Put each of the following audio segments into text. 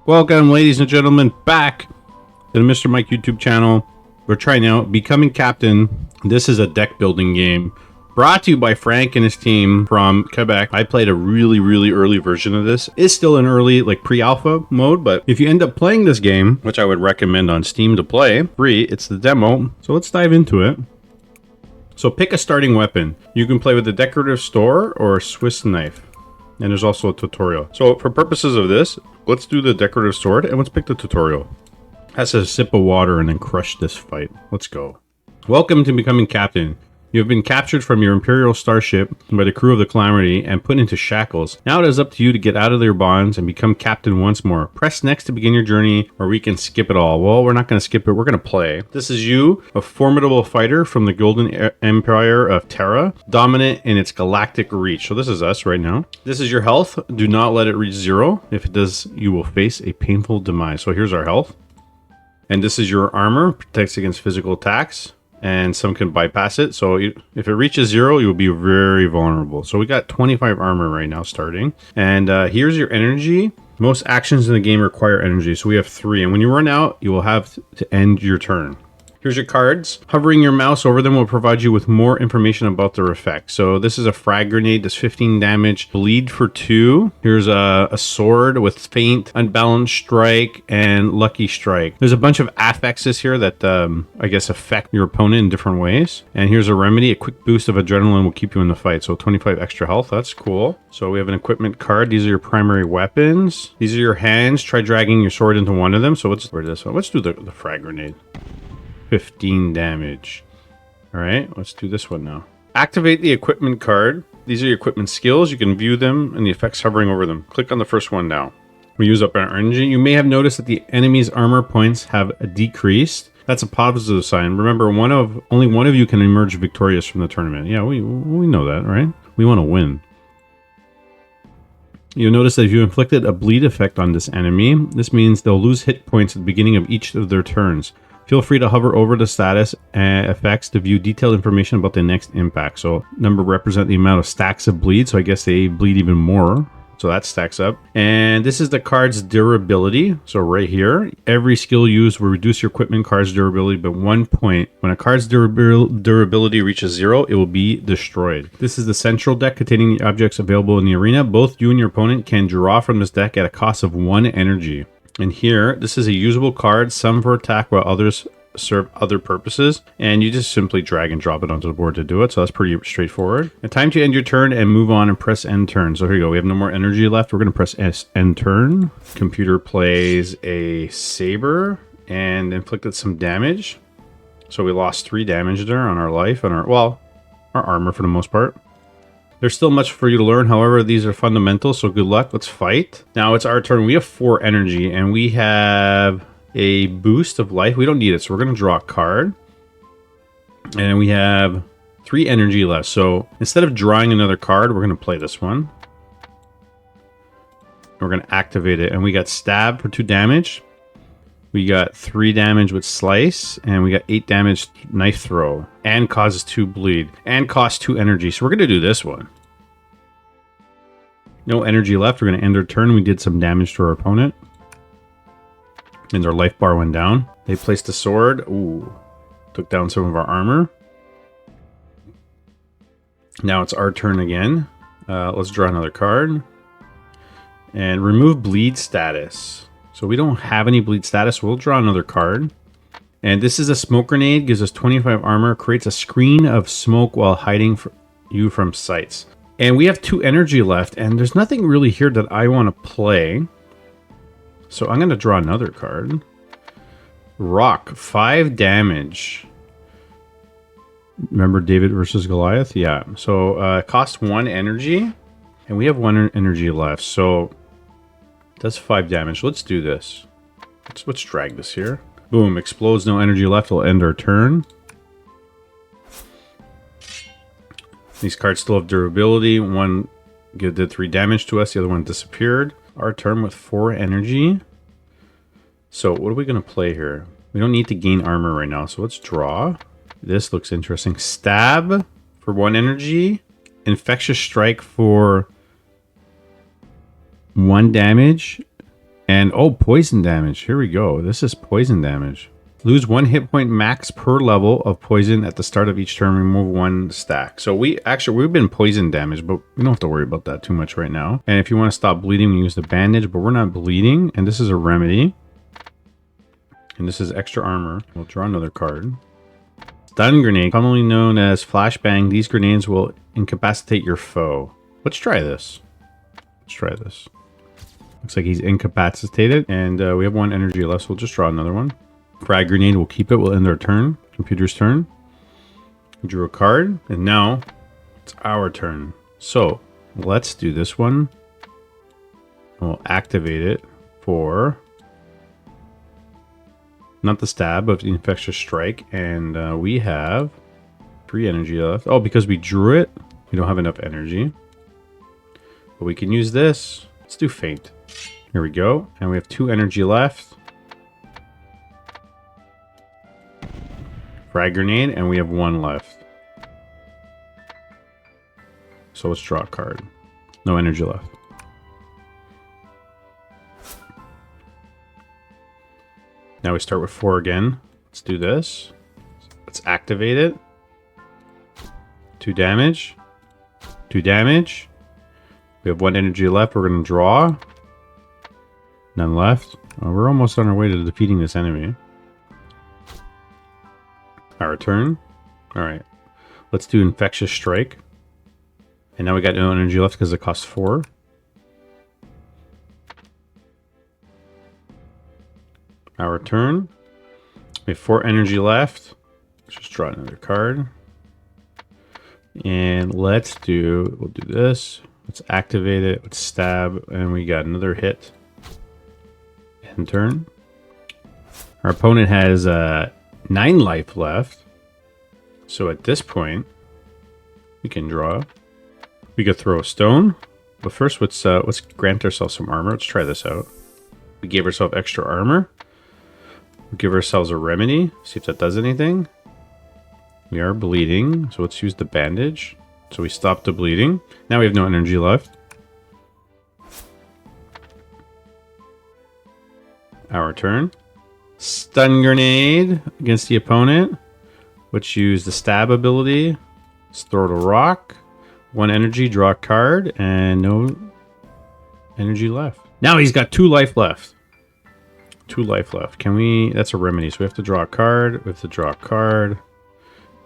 Welcome, ladies and gentlemen, back to the Mr. Mike YouTube channel. We're trying out Becoming Captain. This is a deck building game brought to you by Frank and his team from Quebec. I played a really early version of this. It's still in early, like pre-alpha mode, but if you end up playing this game, which I would recommend on Steam to play, free, it's the demo. So let's dive into it. So pick a starting weapon. You can play with a decorative sword or a Swiss knife. And there's also a tutorial. So for purposes of this, let's do the decorative sword and let's pick the tutorial. Has a sip of water and then crush this fight. Let's go. Welcome to Becoming Captain. You have been captured from your Imperial starship by the crew of the Calamity and put into shackles. Now it is up to you to get out of your bonds and become captain once more. Press next to begin your journey, or we can skip it all. Well, we're not going to skip it. We're going to play. This is you, a formidable fighter from the Golden Empire of Terra, dominant in its galactic reach. So this is us right now. This is your health. Do not let it reach 0. If it does, you will face a painful demise. So here's our health. And this is your armor. Protects against physical attacks. And some can bypass it. So if it reaches 0, you will be very vulnerable. So we got 25 armor right now starting. And here's your energy. Most actions in the game require energy. So we have 3. And when you run out, you will have to end your turn. Here's your cards. Hovering your mouse over them will provide you with more information about their effect. So this is a frag grenade. Does 15 damage. Bleed for 2. Here's a sword with feint, unbalanced strike, and lucky strike. There's a bunch of affixes here that I guess affect your opponent in different ways. And here's a remedy. A quick boost of adrenaline will keep you in the fight. So 25 extra health. That's cool. So we have an equipment card. These are your primary weapons. These are your hands. Try dragging your sword into one of them. So let's this one. Let's do the frag grenade. 15 damage. All right, let's do this one now. Activate the equipment card. These are your equipment skills. You can view them and the effects hovering over them. Click on the first one now. We use up our energy. You may have noticed that the enemy's armor points have decreased. That's a positive sign. Remember, only one of you can emerge victorious from the tournament. Yeah, we know that, right? We want to win. You'll notice that if you inflicted a bleed effect on this enemy, this means they'll lose hit points at the beginning of each of their turns. Feel free to hover over the status effects to view detailed information about the next impact. So number represent the amount of stacks of bleed. So I guess they bleed even more. So that stacks up. And this is the card's durability. So right here, every skill used will reduce your equipment card's durability by 1 point. When a card's durability reaches 0, it will be destroyed. This is the central deck containing the objects available in the arena. Both you and your opponent can draw from this deck at a cost of 1 energy. And here, this is a usable card, some for attack while others serve other purposes. And you just simply drag and drop it onto the board to do it. So that's pretty straightforward. And time to end your turn and move on and press end turn. So here you go. We have no more energy left. We're going to press end turn. Computer plays a saber and inflicted some damage. So we lost 3 damage there on our life and our armor for the most part. There's still much for you to learn. However, these are fundamental, so good luck. Let's fight. Now it's our turn. We have 4 energy, and we have a boost of life. We don't need it, so we're going to draw a card. And we have 3 energy left. So instead of drawing another card, we're going to play this one. We're going to activate it, and we got stab for 2 damage. We got 3 damage with slice, and we got 8 damage knife throw, and causes 2 bleed, and costs 2 energy. So we're going to do this one. No energy left. We're going to end our turn. We did some damage to our opponent, and their life bar went down. They placed a sword. Ooh, took down some of our armor. Now it's our turn again. Let's draw another card, and remove bleed status. So we don't have any bleed status. We'll draw another card. And this is a smoke grenade. Gives us 25 armor. Creates a screen of smoke while hiding you from sights. And we have 2 energy left. And there's nothing really here that I want to play. So I'm going to draw another card. Rock. 5 damage. Remember David versus Goliath? Yeah. So cost 1 energy. And we have 1 energy left. So that's 5 damage. Let's do this. Let's drag this here. Boom. Explodes. No energy left. We'll end our turn. These cards still have durability. One did 3 damage to us. The other one disappeared. Our turn with 4 energy. So what are we going to play here? We don't need to gain armor right now. So let's draw. This looks interesting. Stab for 1 energy. Infectious strike for 1 damage. And oh, poison damage. Here we go. This is poison damage. Lose 1 hit point max per level of poison at the start of each turn. Remove 1 stack. So we've been poison damaged, but we don't have to worry about that too much right now. And if you want to stop bleeding, we use the bandage, but we're not bleeding. And this is a remedy. And this is extra armor. We'll draw another card. Stun grenade, commonly known as flashbang. These grenades will incapacitate your foe. Let's try this. Let's try this. Looks like he's incapacitated, and we have 1 energy left, so we'll just draw another one. Frag grenade, we'll keep it. We'll end our turn. Computer's turn. We drew a card, and now it's our turn. So let's do this one. We'll activate it for not the stab, but the infectious strike, and we have 3 energy left. Oh, because we drew it, we don't have enough energy, but we can use this. Let's do faint. Here we go, and we have 2 energy left. Frag grenade, and we have 1 left. So let's draw a card. No energy left. Now we start with 4 again. Let's do this. Let's activate it. 2 damage. 2 damage. We have 1 energy left. We're going to draw. None left. Oh, we're almost on our way to defeating this enemy. Our turn. Alright. Let's do infectious strike. And now we got no energy left because it costs 4. Our turn. We have 4 energy left. Let's just draw another card. And we'll do this. Let's activate it. Let's stab. And we got another hit. End turn. Our opponent has 9 life left. So at this point, we can draw. We could throw a stone. But first, let's grant ourselves some armor. Let's try this out. We gave ourselves extra armor. We give ourselves a remedy. See if that does anything. We are bleeding, so let's use the bandage. So we stop the bleeding. Now we have no energy left. Our turn. Stun grenade against the opponent. Let's use the stab ability. Let's throw the rock. 1 energy, draw a card, and no energy left. Now he's got 2 life left. 2 life left. Can we... That's a remedy, so we have to draw a card. We have to draw a card.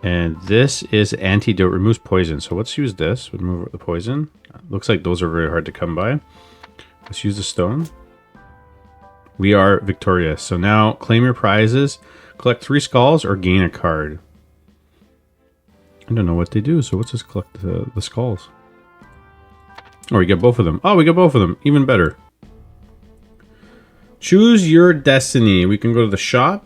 And this is antidote, removes poison. So let's use this. Remove the poison. Looks like those are very hard to come by. Let's use the stone. We are victorious. So now claim your prizes. Collect 3 skulls or gain a card. I don't know what they do, so let's just collect the skulls. Oh, we get both of them. Oh, we get both of them. Even better. Choose your destiny. We can go to the shop.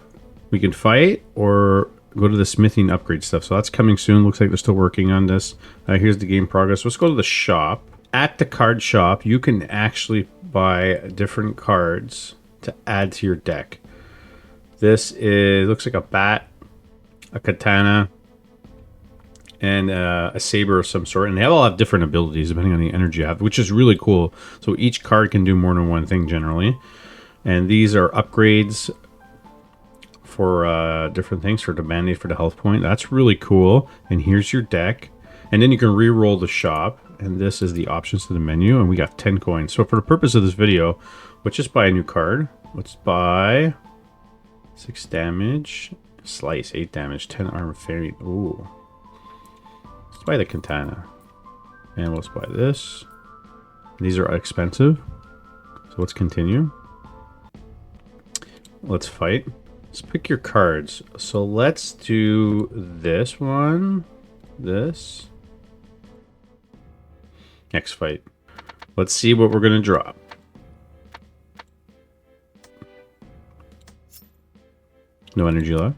We can fight, or go to the smithing upgrade stuff. So that's coming soon. Looks like they're still working on this. Here's the game progress. Let's go to the shop. At the card shop, you can actually buy different cards to add to your deck. This looks like a bat, a katana, and a saber of some sort. And they all have different abilities depending on the energy you have, which is really cool. So each card can do more than one thing generally. And these are upgrades for different things, for the band-aid, for the health point. That's really cool. And here's your deck. And then you can re-roll the shop. And this is the options to the menu. And we got 10 coins. So for the purpose of this video, let's just buy a new card. Let's buy 6 damage, slice, 8 damage, 10 armor fairy. Ooh. Let's buy the katana. And let's buy this. These are expensive. So let's continue. Let's fight. Let's pick your cards. So let's do this one. This. Next fight. Let's see what we're going to draw. No energy left.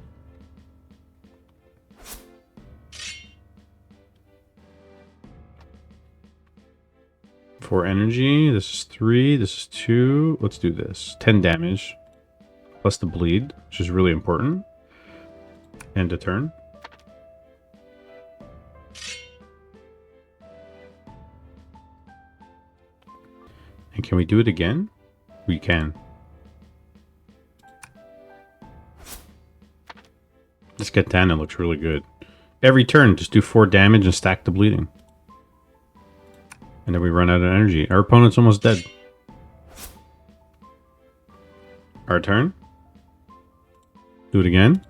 Four energy. This is 3. This is 2. Let's do this. 10 damage. Plus the bleed, which is really important. End a turn. And can we do it again? We can. This katana looks really good. Every turn, just do 4 damage and stack the bleeding. And then we run out of energy. Our opponent's almost dead. Our turn. Do it again.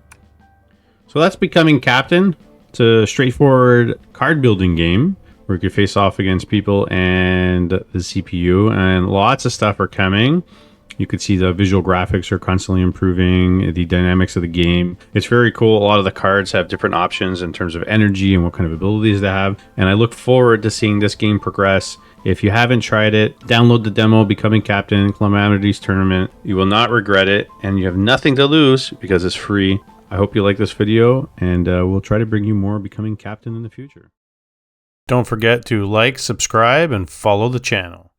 So that's Becoming Captain. It's a straightforward card building game where you can face off against people and the CPU, and lots of stuff are coming. You could see the visual graphics are constantly improving, the dynamics of the game. It's very cool. A lot of the cards have different options in terms of energy and what kind of abilities they have. And I look forward to seeing this game progress. If you haven't tried it, download the demo, Becoming Captain, Calamities Tournament. You will not regret it, and you have nothing to lose because it's free. I hope you like this video, and we'll try to bring you more Becoming Captain in the future. Don't forget to like, subscribe, and follow the channel.